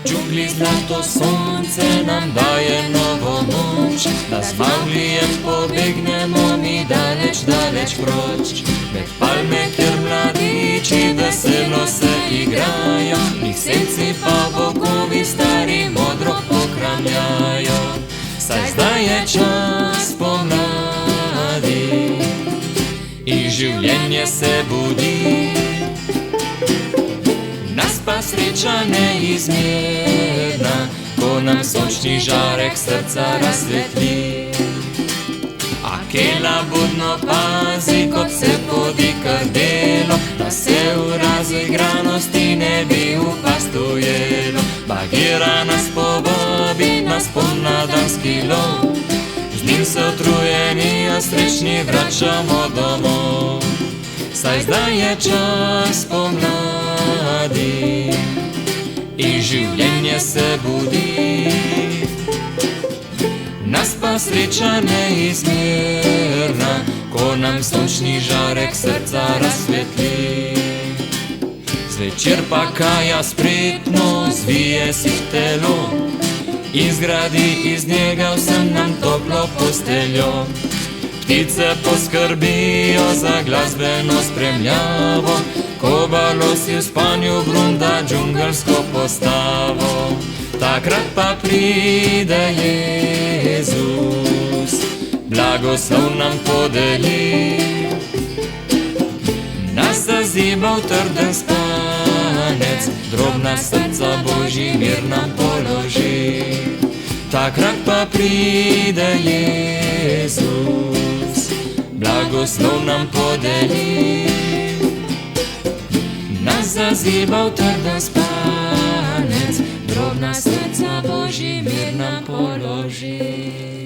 dżungli zlato słońce nam daje nową noc, da z Mauglijem pobiegnemo mi daleć, daleć proć. Med palme, kjer mladići veselo se igrajo, njih senci pa bogovi stari modro pokramljajo. Saj zdaj je čas pomladi i življenje se budi, nas pa sreča neizmerna, ko nam sončni žarek srca razsvetli. A Kela budno pazi, kot se podi krdelo, da se v razigranosti ne bi upastojelo. Bagira nas povabi na spomladanski lov, z njim se utrujeni, a srečni vračamo domov. Saj zdaj je čas pomladi i življenje se budi, nas pa sreča neizmerna, ko nam sončni žarek srca razsvetli. Zvečer pa Kaja spretno zvije si telo in zgradi iz njega vsem nam toplo posteljo. Ptice poskrbijo za glasbeno spremljavo, kobalo si v spanju brunda džungelsko postavo. Takrat pa pride Jezus, blagoslov nam podeli, nas zaziba v trden spanec, drobna srca Božji mir nam položi. Takrat pa pride Jezus, blagoslov nam podeli, nas zaziba v trden spanec, drobna srca Božji mir nam položi.